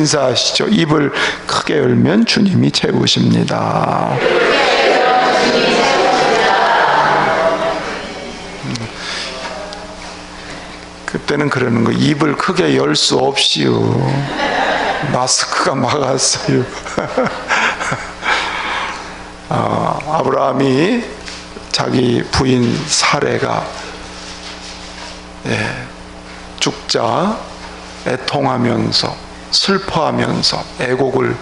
인사하시죠. 입을 크게 열면 주님이 채우십니다. 그때는 그러는 거예요. 입을 크게 열 수 없이요. 마스크가 막았어요. 아브라함이 자기 부인 사레가 죽자 애통하면서 슬퍼하면서 애곡을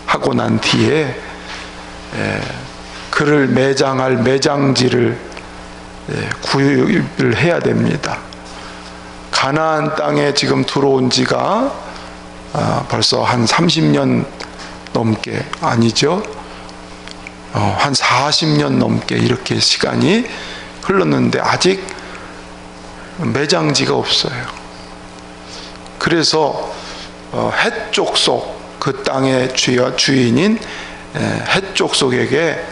하고 난 뒤에 그를 매장할 매장지를 구입을 해야 됩니다. 가나안 땅에 지금 들어온 지가 벌써 한 30년 넘게, 아니죠, 한 40년 넘게 이렇게 시간이 흘렀는데 아직 매장지가 없어요. 그래서 헷 족속, 그 땅의 주인인 헷 족속에게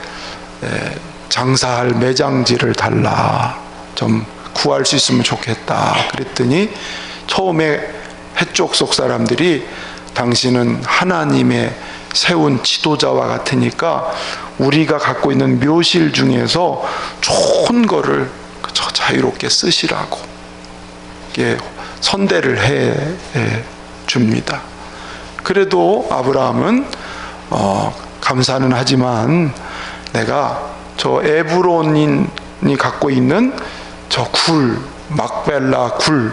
장사할 매장지를 달라, 좀 구할 수 있으면 좋겠다 그랬더니, 처음에 헷 족속 사람들이 당신은 하나님의 세운 지도자와 같으니까 우리가 갖고 있는 묘실 중에서 좋은 거를 자유롭게 쓰시라고 선대를 해 줍니다. 그래도 아브라함은 감사는 하지만 내가 저 에브론인이 갖고 있는 저 굴, 막벨라 굴,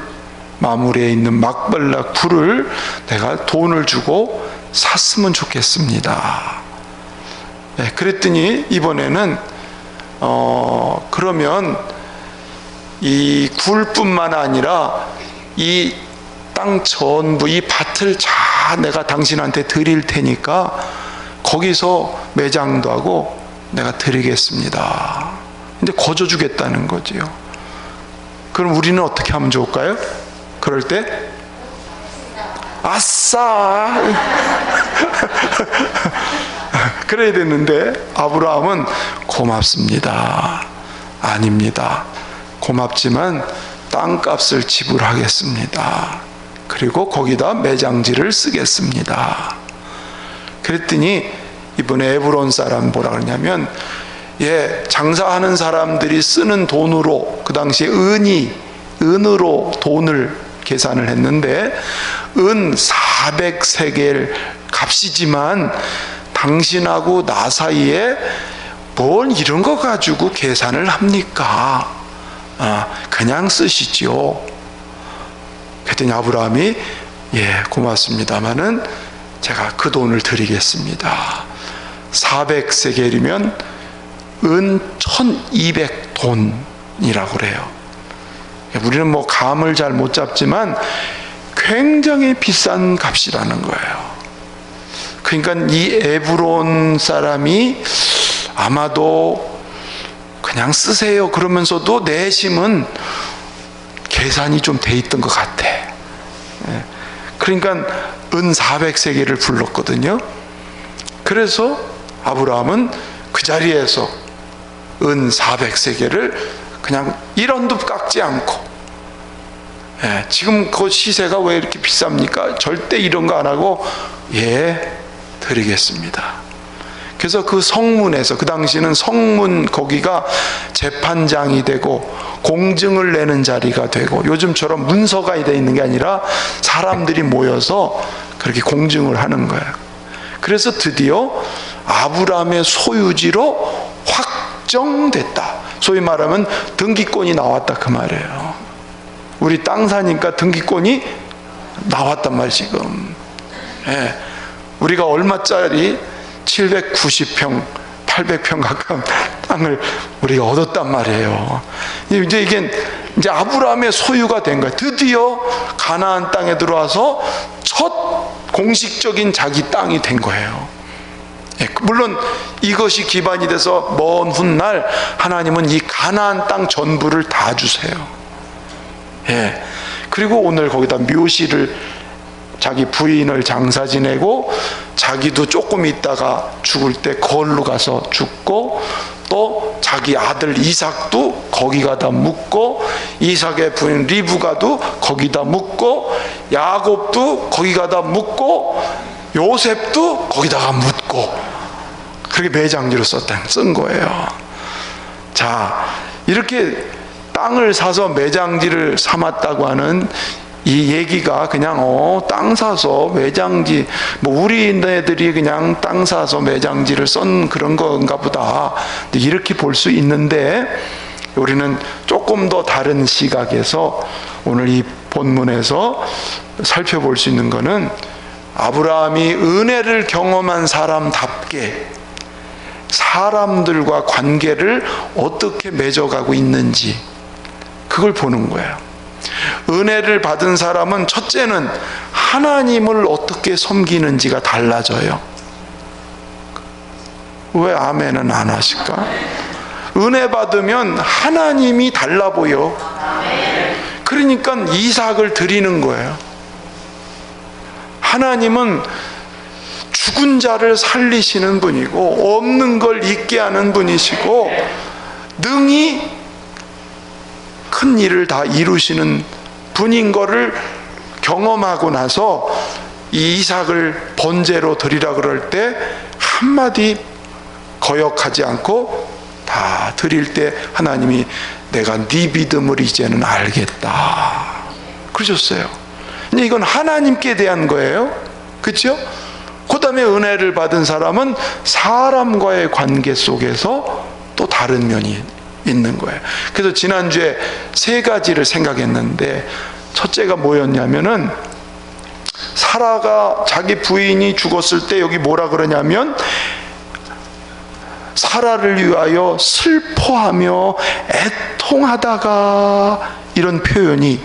마무리에 있는 막벨라 굴을 내가 돈을 주고 샀으면 좋겠습니다. 그랬더니 이번에는 그러면 이 굴뿐만 아니라 이 땅 전부, 이 밭을 다 내가 당신한테 드릴 테니까 거기서 매장도 하고 내가 드리겠습니다. 근데 거저 주겠다는 거지요. 그럼 우리는 어떻게 하면 좋을까요? 그럴 때 아싸 그래야 되는데, 아브라함은 고맙습니다. 아닙니다. 고맙지만 땅값을 지불하겠습니다. 그리고 거기다 매장지를 쓰겠습니다. 그랬더니 이번에 에브론 사람 뭐라 그러냐면, 장사하는 사람들이 쓰는 돈으로, 그 당시에 은으로 돈을 계산을 했는데, 은 400세겔 값이지만 당신하고 나 사이에 뭘 이런 거 가지고 계산을 합니까? 그냥 쓰시지요. 그랬더니 아브라함이 고맙습니다마는 제가 그 돈을 드리겠습니다. 400세겔이면 은 1200돈이라고 그래요. 우리는 뭐 감을 잘 못 잡지만 굉장히 비싼 값이라는 거예요. 그러니까 이 에브론 사람이 아마도 그냥 쓰세요 그러면서도 내심은 계산이 좀 돼 있던 것 같아. 그러니까 은 400세겔을 불렀거든요. 그래서 아브라함은 그 자리에서 은 400세겔을 그냥 1원도 깎지 않고, 지금 그 시세가 왜 이렇게 비쌉니까? 절대 이런 거 안 하고 드리겠습니다. 그래서 그 성문에서, 그 당시는 성문 거기가 재판장이 되고 공증을 내는 자리가 되고, 요즘처럼 문서가 되어 있는 게 아니라 사람들이 모여서 그렇게 공증을 하는 거예요. 그래서 드디어 아브라함의 소유지로 확정됐다. 소위 말하면 등기권이 나왔다 그 말이에요. 우리 땅 사니까 등기권이 나왔단 말이에요 지금. 우리가 얼마짜리 790평 800평 가까운 땅을 우리가 얻었단 말이에요. 이제 아브라함의 소유가 된 거예요. 드디어 가나안 땅에 들어와서 첫 공식적인 자기 땅이 된 거예요. 물론 이것이 기반이 돼서 먼 훗날 하나님은 이 가나안 땅 전부를 다 주세요. 그리고 오늘 거기다 묘실을, 자기 부인을 장사 지내고 자기도 조금 있다가 죽을 때 거울로 가서 죽고, 또 자기 아들 이삭도 거기 가다 묻고, 이삭의 부인 리브가도 거기다 묻고, 야곱도 거기가다 묻고 요셉도 거기다가 묻고 그렇게 매장지로 쓴 거예요. 자, 이렇게 땅을 사서 매장지를 삼았다고 하는 이 얘기가 그냥 땅 사서 매장지, 뭐 우리네들이 그냥 땅 사서 매장지를 쓴 그런 건가 보다 이렇게 볼 수 있는데, 우리는 조금 더 다른 시각에서 오늘 이 본문에서 살펴볼 수 있는 것은 아브라함이 은혜를 경험한 사람답게 사람들과 관계를 어떻게 맺어가고 있는지, 그걸 보는 거예요. 은혜를 받은 사람은 첫째는 하나님을 어떻게 섬기는지가 달라져요. 왜 아멘은 안 하실까? 은혜 받으면 하나님이 달라 보여. 그러니까 이삭을 드리는 거예요. 하나님은 죽은 자를 살리시는 분이고 없는 걸 있게 하는 분이시고 능히 큰 일을 다 이루시는 분인 거를 경험하고 나서 이 이삭을 번제로 드리라 그럴 때 한마디 거역하지 않고 다 드릴 때 하나님이 내가 네 믿음을 이제는 알겠다 그러셨어요. 근데 이건 하나님께 대한 거예요. 그렇죠? 그 다음에 은혜를 받은 사람은 사람과의 관계 속에서 또 다른 면이 있는 거예요. 그래서 지난주에 세 가지를 생각했는데, 첫째가 뭐였냐면은 사라가 자기 부인이 죽었을 때 여기 뭐라 그러냐면 사라를 위하여 슬퍼하며 애통하다가, 이런 표현이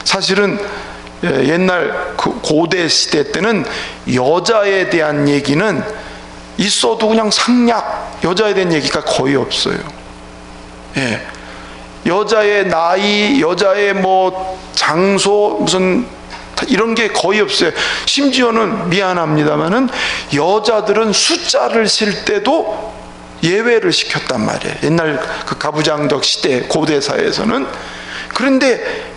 사실은 옛날 고대 시대 때는 여자에 대한 얘기는 있어도 그냥 상략, 여자에 대한 얘기가 거의 없어요. 예. 여자의 나이, 여자의 뭐 장소, 무슨 이런 게 거의 없어요. 심지어는 미안합니다만은 여자들은 숫자를 셀 때도 예외를 시켰단 말이에요. 옛날 그 가부장적 시대 고대 사회에서는. 그런데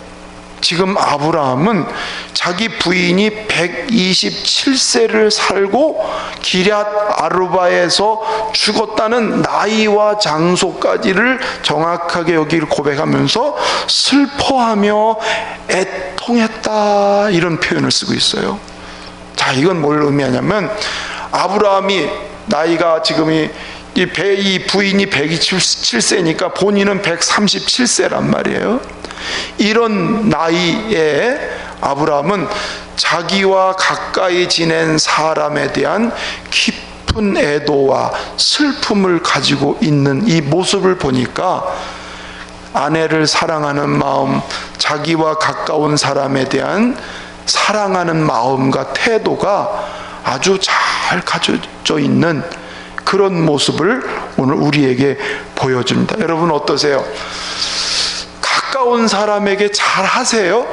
지금 아브라함은 자기 부인이 127세를 살고 기럇 아르바에서 죽었다는 나이와 장소까지를 정확하게 여기를 고백하면서 슬퍼하며 애통했다, 이런 표현을 쓰고 있어요. 자, 이건 뭘 의미하냐면 아브라함이 나이가 지금이 이 부인이 127세니까 본인은 137세란 말이에요. 이런 나이에 아브라함은 자기와 가까이 지낸 사람에 대한 깊은 애도와 슬픔을 가지고 있는 이 모습을 보니까 아내를 사랑하는 마음, 자기와 가까운 사람에 대한 사랑하는 마음과 태도가 아주 잘 가져져 있는 그런 모습을 오늘 우리에게 보여줍니다. 여러분 어떠세요? 가까운 사람에게 잘 하세요?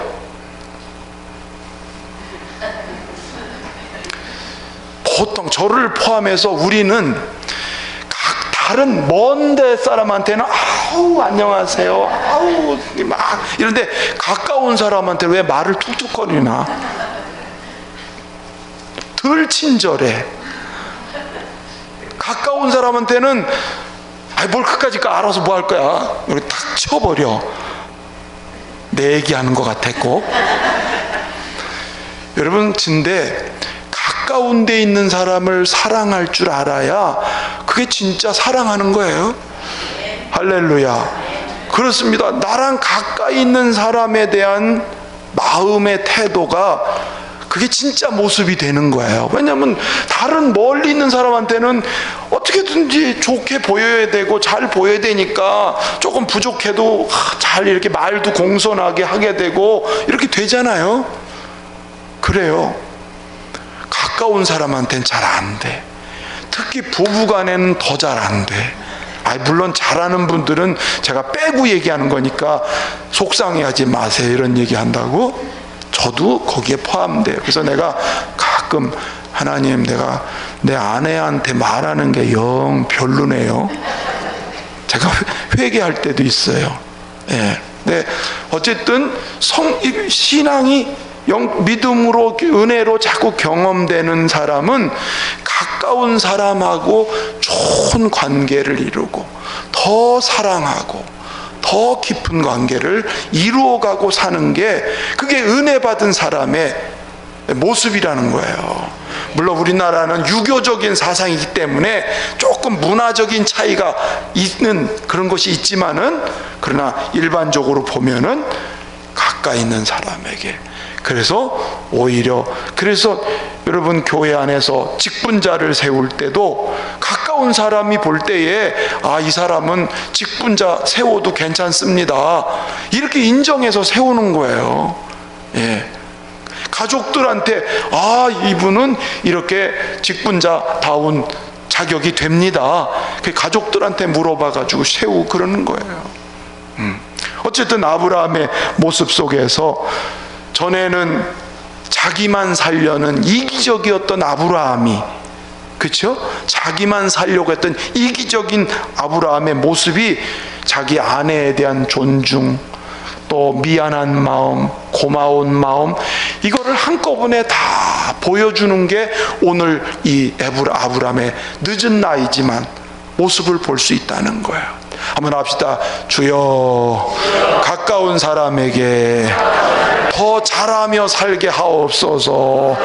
보통 저를 포함해서 우리는 다른 먼데 사람한테는 아우 안녕하세요, 아우 막 이런데 가까운 사람한테 왜 말을 툭툭거리나? 덜 친절해. 가까운 사람한테는 뭘 그까짓 거 알아서 뭐 할 거야, 이렇게 탁 쳐버려. 내 얘기하는 것 같았고. 여러분, 근데 가까운 데 있는 사람을 사랑할 줄 알아야 그게 진짜 사랑하는 거예요. 할렐루야. 그렇습니다. 나랑 가까이 있는 사람에 대한 마음의 태도가 그게 진짜 모습이 되는 거예요. 왜냐하면 다른 멀리 있는 사람한테는 어떻게든지 좋게 보여야 되고 잘 보여야 되니까 조금 부족해도 잘 이렇게 말도 공손하게 하게 되고 이렇게 되잖아요. 그래요. 가까운 사람한테는 잘 안 돼. 특히 부부간에는 더 잘 안 돼. 물론 잘하는 분들은 제가 빼고 얘기하는 거니까 속상해하지 마세요, 이런 얘기 한다고. 저도 거기에 포함돼요. 그래서 내가 가끔 하나님, 내가 내 아내한테 말하는 게 영 별로네요. 제가 회개할 때도 있어요. 예. 근데 어쨌든 신앙이 믿음으로 은혜로 자꾸 경험되는 사람은 가까운 사람하고 좋은 관계를 이루고 더 사랑하고 더 깊은 관계를 이루어가고 사는 게 그게 은혜 받은 사람의 모습이라는 거예요. 물론 우리나라는 유교적인 사상이기 때문에 조금 문화적인 차이가 있는 그런 것이 있지만은, 그러나 일반적으로 보면은 가까이 있는 사람에게, 그래서 오히려, 그래서 여러분 교회 안에서 직분자를 세울 때도 가까운 사람이 볼 때에 이 사람은 직분자 세워도 괜찮습니다, 이렇게 인정해서 세우는 거예요. 예. 가족들한테 이분은 이렇게 직분자다운 자격이 됩니다, 가족들한테 물어봐 가지고 세우고 그러는 거예요. 어쨌든 아브라함의 모습 속에서 전에는 자기만 살려는 이기적이었던 아브라함이, 그렇죠? 자기만 살려고 했던 이기적인 아브라함의 모습이 자기 아내에 대한 존중, 또 미안한 마음, 고마운 마음, 이거를 한꺼번에 다 보여주는 게 오늘 이 아브라함의 늦은 나이지만 모습을 볼 수 있다는 거예요. 한번 합시다. 주여, 가까운 사람에게 더 잘하며 살게 하옵소서.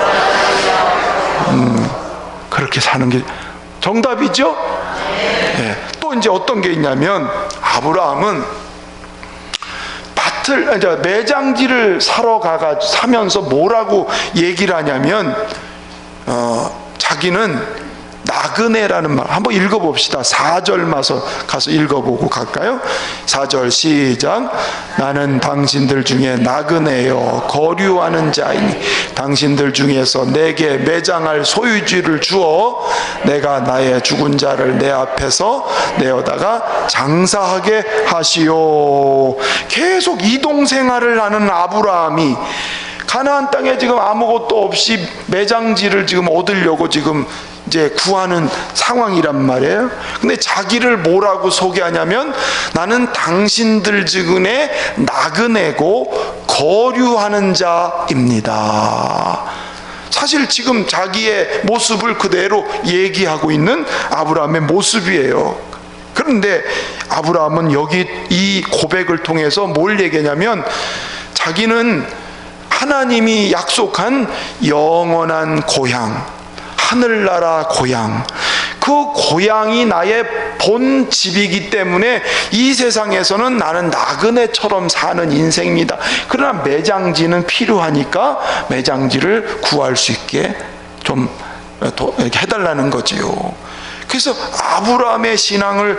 그렇게 사는 게 정답이죠? 네. 또 이제 어떤 게 있냐면, 아브라함은 매장지를 사면서 뭐라고 얘기를 하냐면, 자기는 나그네라는 말 한번 읽어봅시다. 4절 가서 읽어보고 갈까요? 4절 시작. 나는 당신들 중에 나그네요 거류하는 자이니 당신들 중에서 내게 매장할 소유지를 주어 내가 나의 죽은 자를 내 앞에서 내어다가 장사하게 하시오. 계속 이동생활을 하는 아브라함이 가나안 땅에 지금 아무것도 없이 매장지를 지금 얻으려고 지금 이제 구하는 상황이란 말이에요. 근데 자기를 뭐라고 소개하냐면, 나는 당신들 중에 나그네고 거류하는 자입니다. 사실 지금 자기의 모습을 그대로 얘기하고 있는 아브라함의 모습이에요. 그런데 아브라함은 여기 이 고백을 통해서 뭘 얘기하냐면, 자기는 하나님이 약속한 영원한 고향, 하늘나라 고향, 그 고향이 나의 본 집이기 때문에 이 세상에서는 나는 나그네처럼 사는 인생입니다. 그러나 매장지는 필요하니까 매장지를 구할 수 있게 좀 이렇게 해달라는 거지요. 그래서 아브라함의 신앙을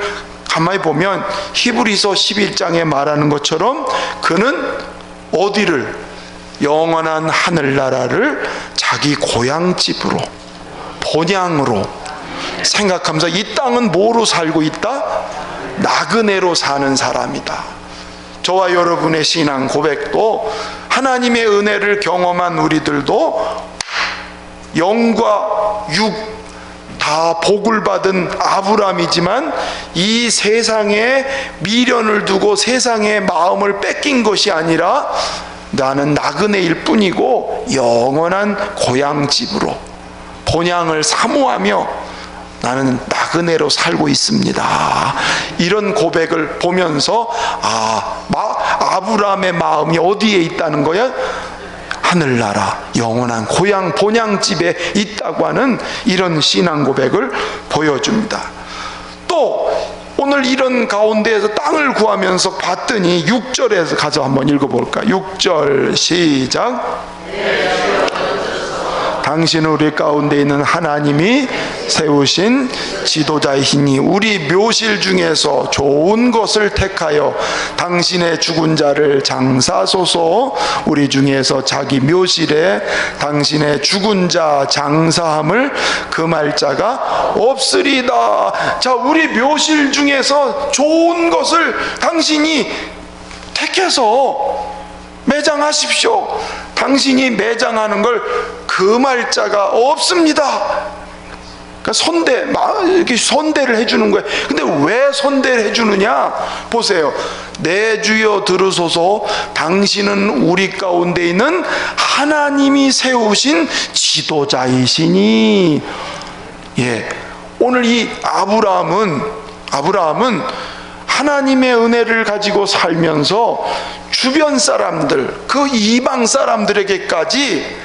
가만히 보면 히브리서 11장에 말하는 것처럼 그는 어디를, 영원한 하늘나라를 자기 고향집으로, 본향으로 생각하면서 이 땅은 뭐로 살고 있다? 나그네로 사는 사람이다. 저와 여러분의 신앙 고백도, 하나님의 은혜를 경험한 우리들도 영과 육 다 복을 받은 아브라함이지만 이 세상에 미련을 두고 세상의 마음을 뺏긴 것이 아니라 나는 나그네일 뿐이고 영원한 고향집으로 본향을 사모하며 나는 나그네로 살고 있습니다. 이런 고백을 보면서 아브라함의 마음이 어디에 있다는 거야? 하늘나라, 영원한 고향 본향집에 있다고 하는 이런 신앙 고백을 보여줍니다. 또 오늘 이런 가운데에서 땅을 구하면서 봤더니 6절에서 가서 한번 읽어볼까? 6절 시작. 당신은 우리 가운데 있는 하나님이 세우신 지도자이시니 우리 묘실 중에서 좋은 것을 택하여 당신의 죽은 자를 장사소서. 우리 중에서 자기 묘실에 당신의 죽은 자 장사함을 금할 자가 없으리다. 자, 우리 묘실 중에서 좋은 것을 당신이 택해서 매장하십시오. 당신이 매장하는 걸 금할 자가 없습니다. 이렇게 선대를 해주는 거예요. 근데 왜 선대를 해주느냐? 보세요. 내 주여 들으소서, 당신은 우리 가운데 있는 하나님이 세우신 지도자이시니. 예, 오늘 이 아브라함은 하나님의 은혜를 가지고 살면서 주변 사람들, 그 이방 사람들에게까지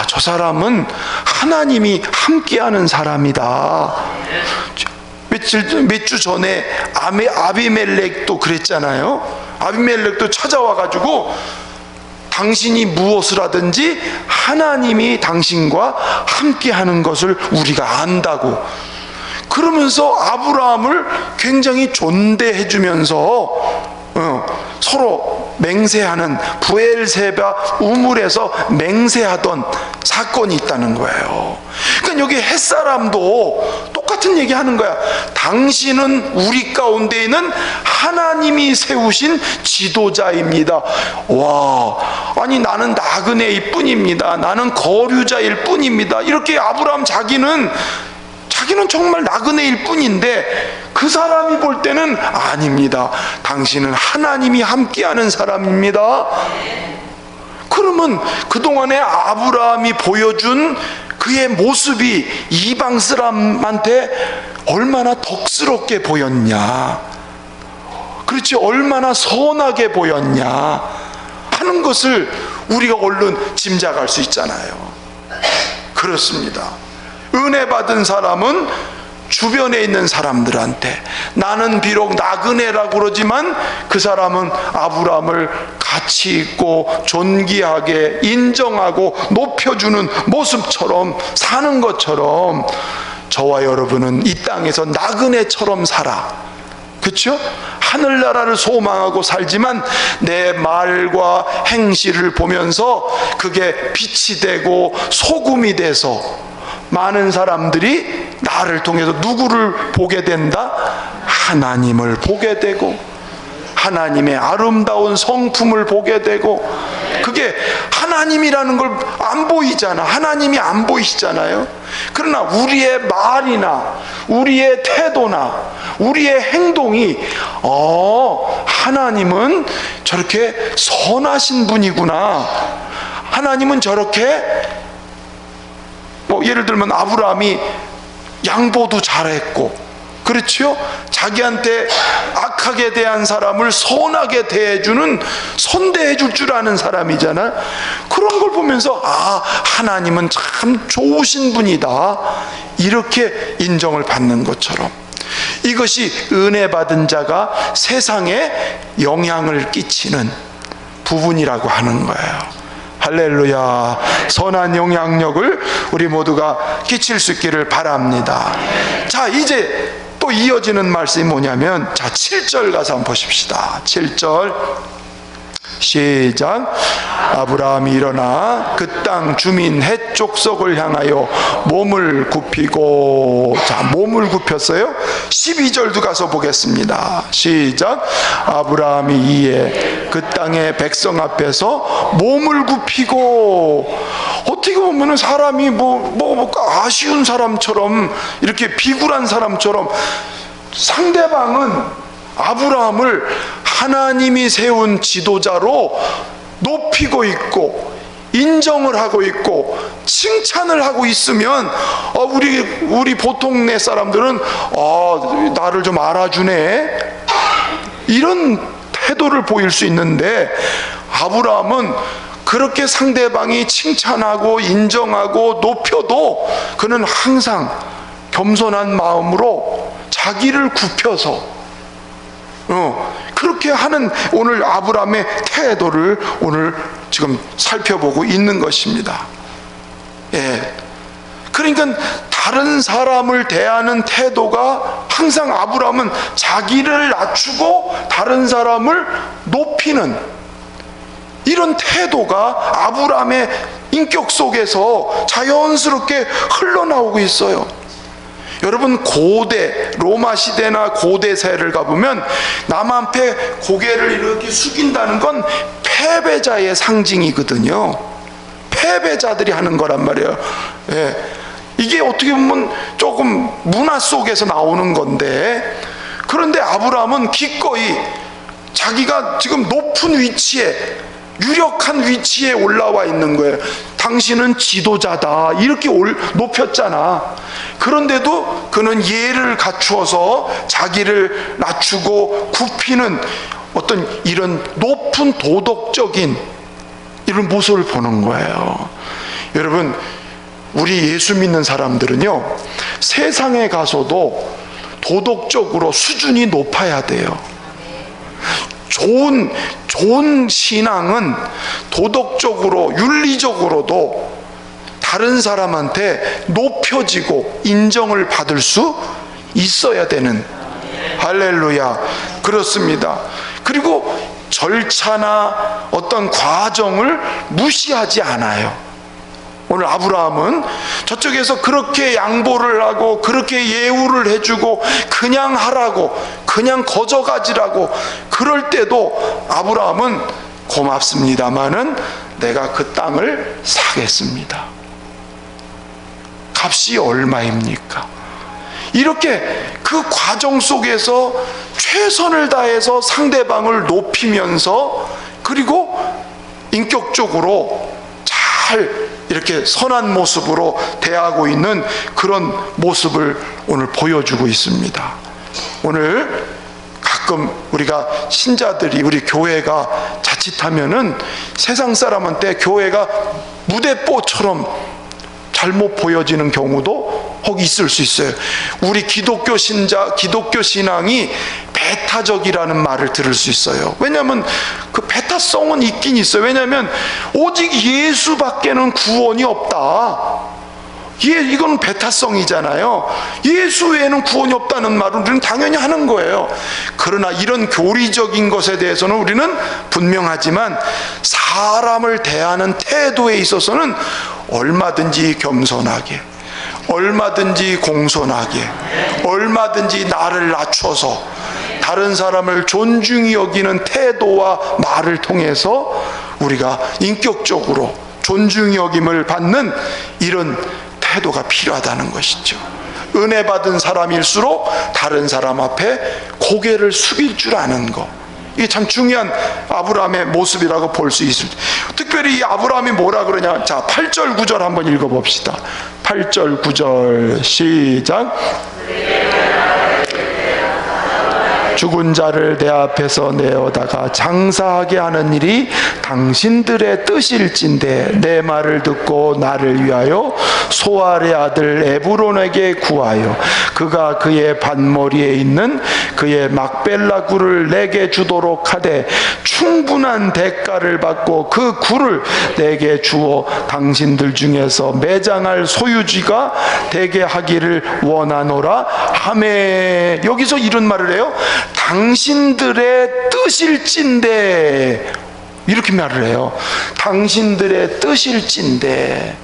저 사람은 하나님이 함께하는 사람이다. 몇 주 전에 아비멜렉도 그랬잖아요. 아비멜렉도 찾아와가지고 당신이 무엇을 하든지 하나님이 당신과 함께하는 것을 우리가 안다고. 그러면서 아브라함을 굉장히 존대해 주면서 서로 맹세하는, 브엘세바 우물에서 맹세하던 사건이 있다는 거예요. 그러니까 여기 햇사람도 똑같은 얘기 하는 거야. 당신은 우리 가운데 있는 하나님이 세우신 지도자입니다. 와, 아니 나는 나그네일 뿐입니다. 나는 거류자일 뿐입니다. 이렇게 아브라함 자기는 정말 나그네일 뿐인데 그 사람이 볼 때는 아닙니다. 당신은 하나님이 함께하는 사람입니다. 그러면 그동안에 아브라함이 보여준 그의 모습이 이방 사람한테 얼마나 덕스럽게 보였냐, 그렇지, 얼마나 선하게 보였냐 하는 것을 우리가 얼른 짐작할 수 있잖아요. 그렇습니다. 은혜 받은 사람은 주변에 있는 사람들한테, 나는 비록 나그네라고 그러지만 그 사람은 아브라함을 가치 있고 존귀하게 인정하고 높여주는 모습처럼 사는 것처럼 저와 여러분은 이 땅에서 나그네처럼 살아. 그렇죠? 하늘나라를 소망하고 살지만 내 말과 행실을 보면서 그게 빛이 되고 소금이 돼서 많은 사람들이 나를 통해서 누구를 보게 된다? 하나님을 보게 되고 하나님의 아름다운 성품을 보게 되고. 그게 하나님이라는 걸 안 보이잖아. 하나님이 안 보이시잖아요. 그러나 우리의 말이나 우리의 태도나 우리의 행동이 하나님은 저렇게 선하신 분이구나, 하나님은 저렇게 예를 들면 아브라함이 양보도 잘했고, 그렇죠? 자기한테 악하게 대한 사람을 선하게 대해주는, 선대해 줄 줄 아는 사람이잖아. 그런 걸 보면서 하나님은 참 좋으신 분이다, 이렇게 인정을 받는 것처럼 이것이 은혜 받은 자가 세상에 영향을 끼치는 부분이라고 하는 거예요. 할렐루야. 선한 영향력을 우리 모두가 끼칠 수 있기를 바랍니다. 자, 이제 또 이어지는 말씀이 뭐냐면, 자, 7절 가서 한번 보십시다. 7절 시작. 아브라함이 일어나 그 땅 주민 헷 족속을 향하여 몸을 굽히고, 자, 몸을 굽혔어요. 12절도 가서 보겠습니다. 시작. 아브라함이 이에 그 땅의 백성 앞에서 몸을 굽히고. 어떻게 보면 사람이 아쉬운 사람처럼, 이렇게 비굴한 사람처럼, 상대방은 아브라함을 하나님이 세운 지도자로 높이고 있고 인정을 하고 있고 칭찬을 하고 있으면 우리 보통 내 사람들은 나를 좀 알아주네, 이런 태도를 보일 수 있는데, 아브라함은 그렇게 상대방이 칭찬하고 인정하고 높여도 그는 항상 겸손한 마음으로 자기를 굽혀서 그렇게 하는 오늘 아브라함의 태도를 오늘 지금 살펴보고 있는 것입니다. 예. 그러니까 다른 사람을 대하는 태도가 항상, 아브라함은 자기를 낮추고 다른 사람을 높이는 이런 태도가 아브라함의 인격 속에서 자연스럽게 흘러나오고 있어요. 여러분, 고대 로마 시대나 고대 사회를 가보면 남 앞에 고개를 이렇게 숙인다는 건 패배자의 상징이거든요. 패배자들이 하는 거란 말이에요. 예. 이게 어떻게 보면 조금 문화 속에서 나오는 건데, 그런데 아브라함은 기꺼이 자기가 지금 높은 위치에, 유력한 위치에 올라와 있는 거예요. 당신은 지도자다 이렇게 높였잖아. 그런데도 그는 예를 갖추어서 자기를 낮추고 굽히는 어떤 이런 높은 도덕적인 이런 모습을 보는 거예요. 여러분, 우리 예수 믿는 사람들은요, 세상에 가서도 도덕적으로 수준이 높아야 돼요. 좋은 신앙은 도덕적으로, 윤리적으로도 다른 사람한테 높여지고 인정을 받을 수 있어야 되는, 할렐루야, 그렇습니다. 그리고 절차나 어떤 과정을 무시하지 않아요. 오늘 아브라함은 저쪽에서 그렇게 양보를 하고 그렇게 예우를 해주고 그냥 하라고, 그냥 거저가지라고 그럴 때도 아브라함은 고맙습니다마는 내가 그 땅을 사겠습니다. 값이 얼마입니까? 이렇게 그 과정 속에서 최선을 다해서 상대방을 높이면서, 그리고 인격적으로 잘 이렇게 선한 모습으로 대하고 있는 그런 모습을 오늘 보여주고 있습니다. 오늘 가끔 우리가 신자들이, 우리 교회가 자칫하면은 세상 사람한테 교회가 무대뽀처럼 잘못 보여지는 경우도 혹 있을 수 있어요. 우리 기독교 신앙이 배타적이라는 말을 들을 수 있어요. 왜냐하면 그 배타성은 있긴 있어요. 왜냐하면 오직 예수밖에는 구원이 없다. 이건 배타성이잖아요. 예수 외에는 구원이 없다는 말은 우리는 당연히 하는 거예요. 그러나 이런 교리적인 것에 대해서는 우리는 분명하지만 사람을 대하는 태도에 있어서는 얼마든지 겸손하게, 얼마든지 공손하게, 얼마든지 나를 낮춰서 다른 사람을 존중히 여기는 태도와 말을 통해서 우리가 인격적으로 존중히 여김을 받는 이런 태도가 필요하다는 것이죠. 은혜 받은 사람일수록 다른 사람 앞에 고개를 숙일 줄 아는 것, 이게 참 중요한 아브라함의 모습이라고 볼 수 있습니다. 특별히 이 아브라함이 뭐라 그러냐, 자 8절 9절 한번 읽어봅시다. 8절 9절 시작. 죽은 자를 내 앞에서 내어다가 장사하게 하는 일이 당신들의 뜻일진데 내 말을 듣고 나를 위하여 소알의 아들 에브론에게 구하여 그가 그의 밭머리에 있는 그의 막벨라 굴을 내게 주도록 하되 충분한 대가를 받고 그 굴을 내게 주어 당신들 중에서 매장할 소유지가 되게 하기를 원하노라 하매. 여기서 이런 말을 해요. 당신들의 뜻일진데, 이렇게 말을 해요. 당신들의 뜻일진데.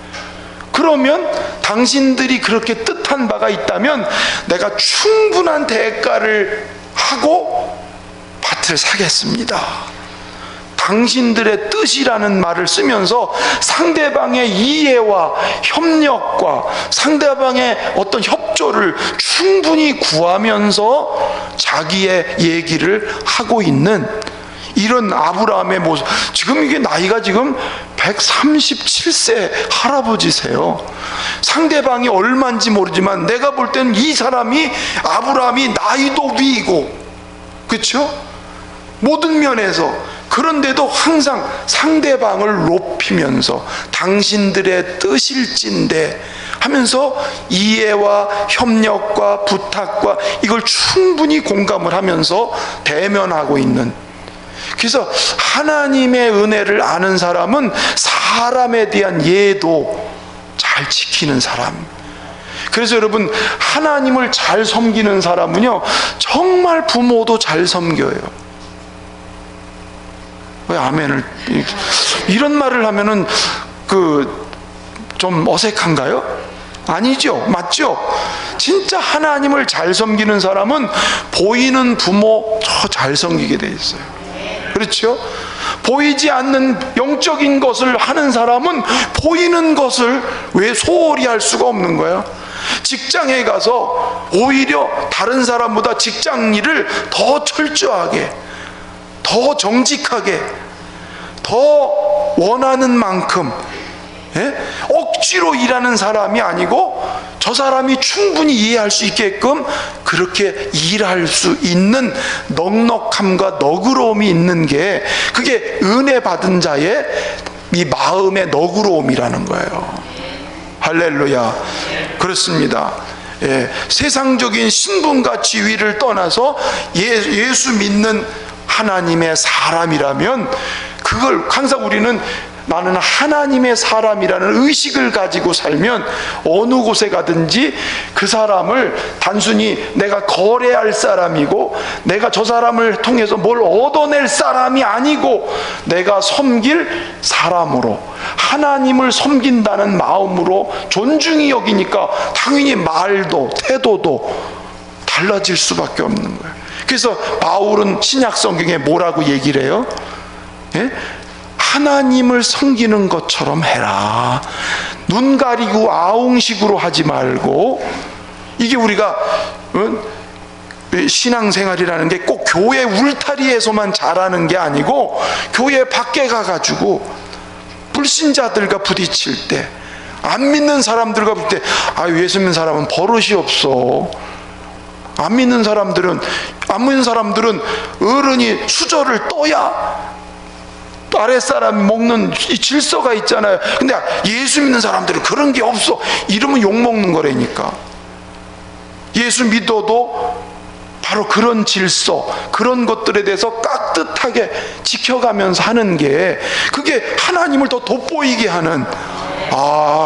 그러면 당신들이 그렇게 뜻한 바가 있다면 내가 충분한 대가를 하고 밭을 사겠습니다. 당신들의 뜻이라는 말을 쓰면서 상대방의 이해와 협력과 상대방의 어떤 협조를 충분히 구하면서 자기의 얘기를 하고 있는 이런 아브라함의 모습. 지금 이게 나이가 지금 137세 할아버지세요. 상대방이 얼마인지 모르지만 내가 볼 때는 이 사람이, 아브라함이 나이도 위이고, 그렇죠? 모든 면에서. 그런데도 항상 상대방을 높이면서 당신들의 뜻일진데 하면서 이해와 협력과 부탁과 이걸 충분히 공감을 하면서 대면하고 있는. 그래서 하나님의 은혜를 아는 사람은 사람에 대한 예도 잘 지키는 사람. 그래서 여러분, 하나님을 잘 섬기는 사람은요 정말 부모도 잘 섬겨요. 왜 아멘을, 이런 말을 하면은 좀 어색한가요? 아니죠. 맞죠? 진짜 하나님을 잘 섬기는 사람은 보이는 부모 저 잘 섬기게 돼 있어요. 그렇죠? 보이지 않는 영적인 것을 하는 사람은 보이는 것을 왜 소홀히 할 수가 없는 거야? 직장에 가서 오히려 다른 사람보다 직장 일을 더 철저하게, 더 정직하게, 더 원하는 만큼, 억지로 일하는 사람이 아니고 저 사람이 충분히 이해할 수 있게끔 그렇게 일할 수 있는 넉넉함과 너그러움이 있는 게, 그게 은혜 받은 자의 이 마음의 너그러움이라는 거예요. 할렐루야. 그렇습니다. 세상적인 신분과 지위를 떠나서 예수 믿는 하나님의 사람이라면, 그걸 항상 우리는 나는 하나님의 사람이라는 의식을 가지고 살면 어느 곳에 가든지 그 사람을 단순히 내가 거래할 사람이고 내가 저 사람을 통해서 뭘 얻어낼 사람이 아니고 내가 섬길 사람으로, 하나님을 섬긴다는 마음으로 존중이 여기니까 당연히 말도 태도도 달라질 수밖에 없는 거예요. 그래서 바울은 신약 성경에 뭐라고 얘기를 해요? 하나님을 섬기는 것처럼 해라. 눈 가리고 아웅식으로 하지 말고. 이게 우리가 신앙생활이라는 게 꼭 교회 울타리에서만 자라는 게 아니고 교회 밖에 가가지고 불신자들과 부딪힐 때, 안 믿는 사람들과 부딪힐 때, 예수 믿는 사람은 버릇이 없어. 안 믿는 사람들은 어른이 수저를 떠야 아랫사람이 먹는 이 질서가 있잖아요. 근데 예수 믿는 사람들은 그런 게 없어. 이러면 욕먹는 거라니까. 예수 믿어도 바로 그런 질서, 그런 것들에 대해서 깍듯하게 지켜가면서 하는 게, 그게 하나님을 더 돋보이게 하는,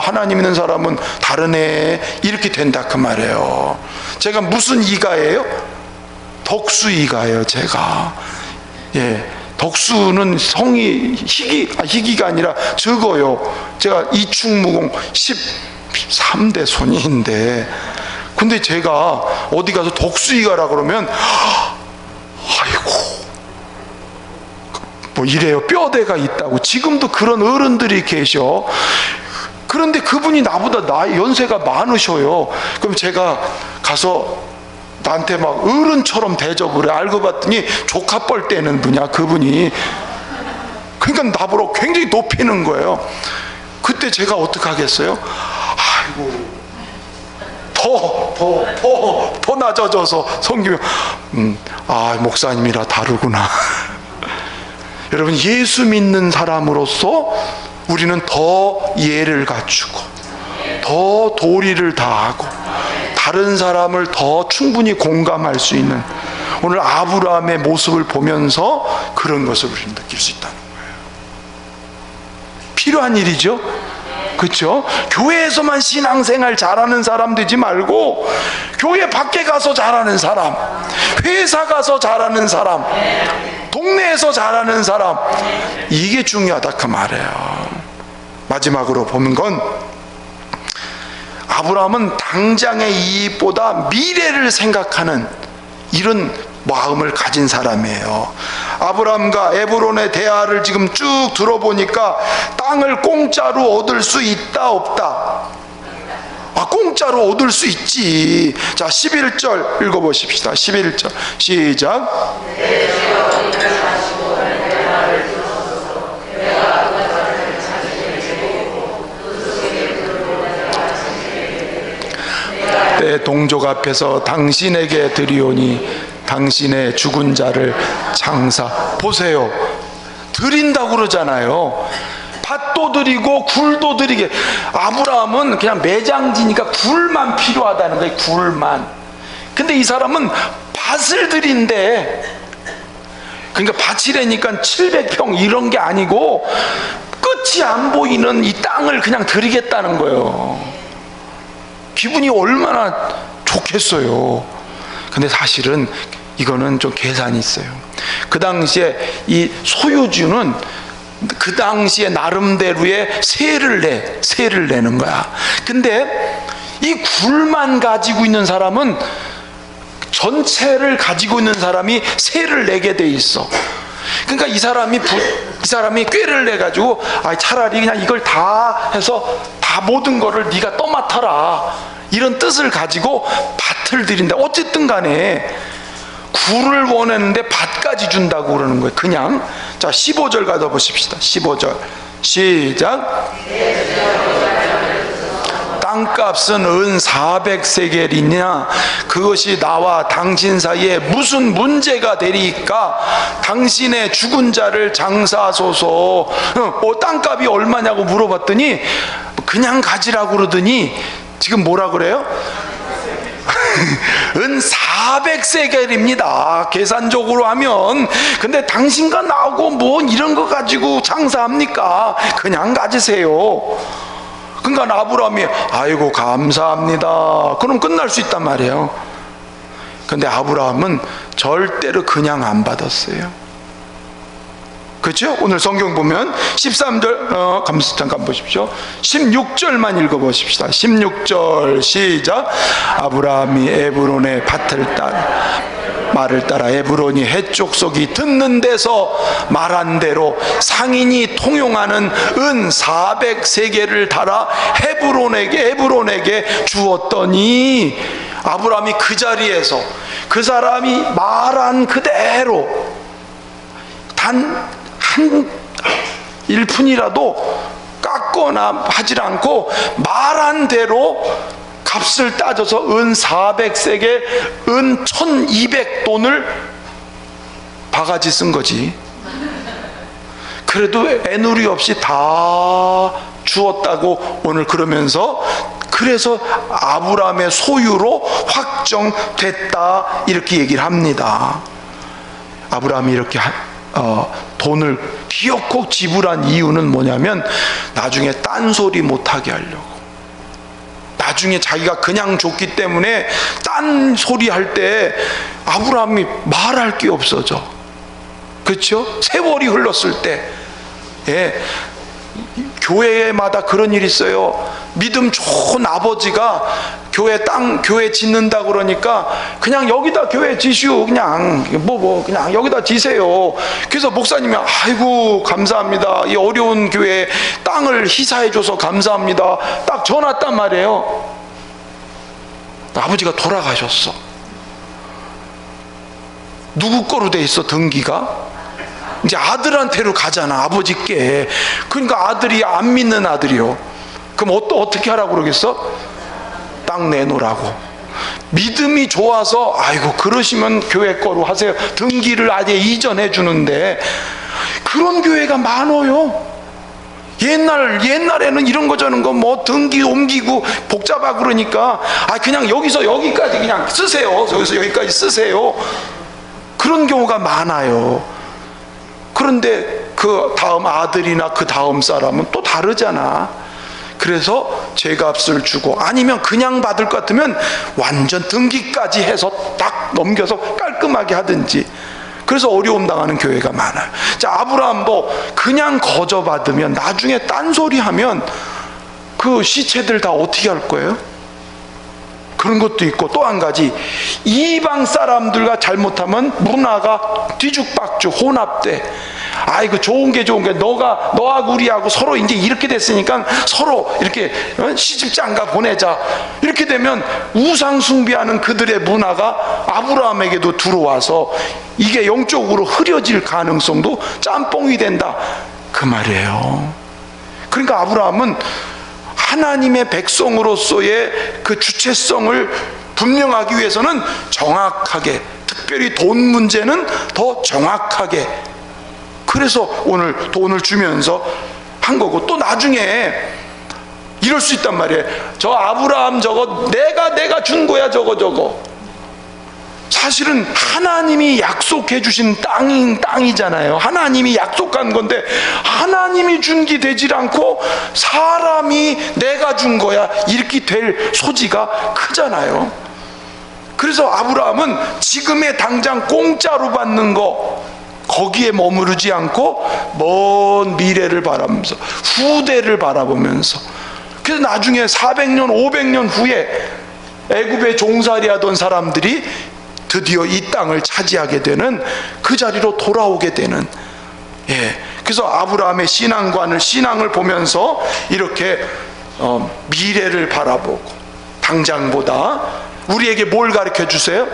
하나님 있는 사람은 다르네, 이렇게 된다 그 말이에요. 제가 무슨 이가예요? 덕수이가예요. 제가 덕수는 성이 희기가 아니라 적어요. 제가 이충무공 13대 손인데, 근데 제가 어디 가서 덕수이가라 그러면 아이고 뭐 이래요. 뼈대가 있다고. 지금도 그런 어른들이 계셔. 그런데 그분이 나보다 연세가 많으셔요. 그럼 제가 가서 나한테 막 어른처럼 대접을 해. 알고 봤더니 조카뻘 떼는 분이야, 그분이. 그러니까 나보러 굉장히 높이는 거예요. 그때 제가 어떻게 하겠어요? 아이고, 더 낮아져서 섬기면, 목사님이라 다르구나. 여러분, 예수 믿는 사람으로서 우리는 더 예를 갖추고, 더 도리를 다하고, 다른 사람을 더 충분히 공감할 수 있는, 오늘 아브라함의 모습을 보면서 그런 것을 우리는 느낄 수 있다는 거예요. 필요한 일이죠. 그렇죠? 교회에서만 신앙생활 잘하는 사람 되지 말고 교회 밖에 가서 잘하는 사람, 회사 가서 잘하는 사람, 동네에서 잘하는 사람, 이게 중요하다 그 말이에요. 마지막으로 보는 건, 아브라함은 당장의 이익보다 미래를 생각하는 이런 마음을 가진 사람이에요. 아브라함과 에브론의 대화를 지금 쭉 들어보니까 땅을 공짜로 얻을 수 있다 없다? 공짜로 얻을 수 있지. 자, 11절 읽어보십시다. 11절 시작. 때 동족 앞에서 당신에게 드리오니 당신의 죽은 자를 장사. 보세요, 드린다고 그러잖아요. 밭도 드리고 굴도 드리게. 아브라함은 그냥 매장지니까 굴만 필요하다는 거예요. 굴만. 근데 이 사람은 밭을 드린대. 그러니까 밭이라니까 700평 이런 게 아니고 끝이 안 보이는 이 땅을 그냥 드리겠다는 거예요. 기분이 얼마나 좋겠어요. 근데 사실은 이거는 좀 계산이 있어요. 그 당시에 이 소유주는 그 당시에 나름대로의 세를 내는 거야. 근데 이 굴만 가지고 있는 사람은 전체를 가지고 있는 사람이 세를 내게 돼 있어. 그러니까 이 사람이 꾀를 내가지고 차라리 그냥 이걸 다 해서 다 모든 거를 네가 떠맡아라, 이런 뜻을 가지고 밭을 드린다. 어쨌든 간에 굴을 원했는데 밭까지 준다고 그러는 거예요. 그냥. 자, 15절 가서 보십시다. 15절 시작. 땅값은 은 400세겔이냐 그것이 나와 당신 사이에 무슨 문제가 되리까? 당신의 죽은 자를 장사하소서. 땅값이 얼마냐고 물어봤더니 그냥 가지라고 그러더니 지금 뭐라 그래요? 은 400세겔입니다 계산적으로 하면. 근데 당신과 나하고 뭐 이런 거 가지고 장사합니까? 그냥 가지세요. 그러니까 아브라함이 아이고 감사합니다, 그럼 끝날 수 있단 말이에요. 근데 아브라함은 절대로 그냥 안 받았어요. 그렇죠? 오늘 성경 보면 13절 잠깐 보십시오. 16절만 읽어보십시다. 16절 시작. 아브라함이 에브론의 밭을 따라 말을 따라 에브론이 해족속이 듣는 데서 말한 대로 상인이 통용하는 은 400세겔을 달아 에브론에게 주었더니 아브라함이 그 자리에서 그 사람이 말한 그대로 단 한 1푼이라도 깎거나 하질 않고 말한 대로 값을 따져서 은 400세겔, 은 1200돈을 바가지 쓴 거지. 그래도 애누리 없이 다 주었다고 오늘 그러면서, 그래서 아브라함의 소유로 확정됐다 이렇게 얘기를 합니다. 아브라함이 이렇게 돈을 기어코 지불한 이유는 뭐냐면 나중에 딴소리 못하게 하려고. 나중에 자기가 그냥 줬기 때문에 딴소리 할 때 아브라함이 말할 게 없어져. 그렇죠? 세월이 흘렀을 때. 예. 교회마다 그런 일이 있어요. 믿음 좋은 아버지가 교회 짓는다 그러니까 그냥 여기다 교회 지시오, 그냥 그냥 여기다 지세요. 그래서 목사님이 아이고 감사합니다, 이 어려운 교회에 땅을 희사해줘서 감사합니다, 딱 전화 왔단 말이에요. 아버지가 돌아가셨어. 누구 거로 돼 있어? 등기가 이제 아들한테로 가잖아, 아버지께. 그러니까 아들이 안 믿는 아들이요. 그럼 어떻게 하라고 그러겠어? 땅 내놓으라고. 믿음이 좋아서 아이고 그러시면 교회 거로 하세요, 등기를 아예 이전해 주는데 그런 교회가 많아요. 옛날에는 이런 거 저런 거 뭐 등기 옮기고 복잡하고 그러니까 그냥 여기서 여기까지 그냥 쓰세요, 여기서 여기까지 쓰세요, 그런 경우가 많아요. 그런데 그 다음 아들이나 그 다음 사람은 또 다르잖아. 그래서 죄값을 주고, 아니면 그냥 받을 것 같으면 완전 등기까지 해서 딱 넘겨서 깔끔하게 하든지. 그래서 어려움 당하는 교회가 많아요. 자, 아브라함도 그냥 거저 받으면 나중에 딴소리 하면 그 시체들 다 어떻게 할 거예요? 그런 것도 있고, 또 한 가지, 이방 사람들과 잘못하면 문화가 뒤죽박죽 혼합돼. 아이고 좋은 게 너하고 우리하고 서로 이제 이렇게 됐으니까 서로 이렇게 시집장가 보내자, 이렇게 되면 우상 숭배하는 그들의 문화가 아브라함에게도 들어와서 이게 영적으로 흐려질 가능성도 짬뽕이 된다 그 말이에요. 그러니까 아브라함은 하나님의 백성으로서의 그 주체성을 분명하기 위해서는 정확하게, 특별히 돈 문제는 더 정확하게, 그래서 오늘 돈을 주면서 한 거고, 또 나중에 이럴 수 있단 말이에요. 저 아브라함 저거 내가 준 거야, 저거. 사실은 하나님이 약속해 주신 땅이잖아요. 하나님이 약속한 건데 하나님이 준 게 되질 않고 사람이 내가 준 거야 이렇게 될 소지가 크잖아요. 그래서 아브라함은 지금의 당장 공짜로 받는 거 거기에 머무르지 않고 먼 미래를 바라보면서, 후대를 바라보면서, 그래서 나중에 400년 500년 후에 애굽에 종살이 하던 사람들이 드디어 이 땅을 차지하게 되는, 그 자리로 돌아오게 되는, 예. 그래서 아브라함의 신앙을 보면서 이렇게 미래를 바라보고, 당장보다 우리에게 뭘 가르쳐 주세요?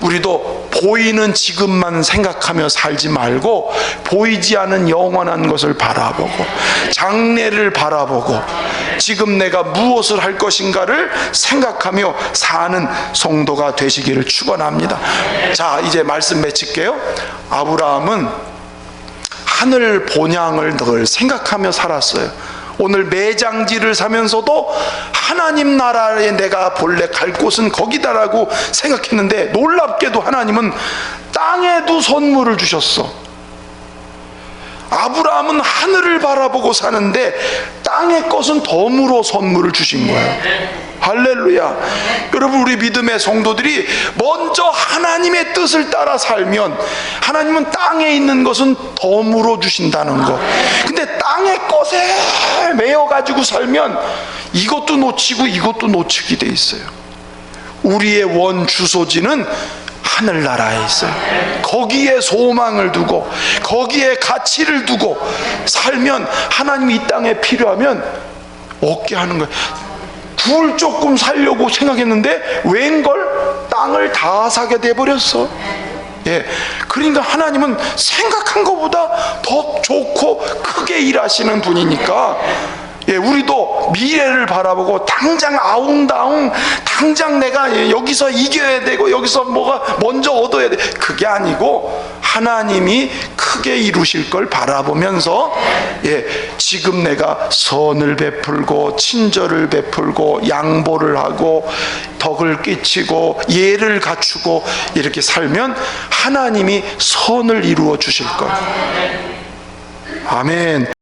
우리도 보이는 지금만 생각하며 살지 말고 보이지 않은 영원한 것을 바라보고, 장래를 바라보고, 지금 내가 무엇을 할 것인가를 생각하며 사는 성도가 되시기를 축원합니다. 자, 이제 말씀 맺힐게요. 아브라함은 하늘 본향을 늘 생각하며 살았어요. 오늘 매장지를 사면서도 하나님 나라에 내가 본래 갈 곳은 거기다라고 생각했는데, 놀랍게도 하나님은 땅에도 선물을 주셨어. 아브라함은 하늘을 바라보고 사는데 땅의 것은 덤으로 선물을 주신 거예요. 할렐루야. 여러분, 우리 믿음의 성도들이 먼저 하나님의 뜻을 따라 살면 하나님은 땅에 있는 것은 덤으로 주신다는 거. 근데 땅의 것에 매여 가지고 살면 이것도 놓치고 이것도 놓치게 돼 있어요. 우리의 원 주소지는 하늘나라에 있어요. 거기에 소망을 두고 거기에 가치를 두고 살면 하나님이 이 땅에 필요하면 얻게 하는 거예요. 굴 조금 살려고 생각했는데 웬걸 땅을 다 사게 돼버렸어. 예, 그러니까 하나님은 생각한 것보다 더 좋고 크게 일하시는 분이니까, 예, 우리도 미래를 바라보고 당장 아웅다웅 당장 내가 여기서 이겨야 되고 여기서 뭐가 먼저 얻어야 돼, 그게 아니고 하나님이 크게 이루실 걸 바라보면서, 예, 지금 내가 선을 베풀고 친절을 베풀고 양보를 하고 덕을 끼치고 예를 갖추고 이렇게 살면 하나님이 선을 이루어 주실 거예요. 아멘.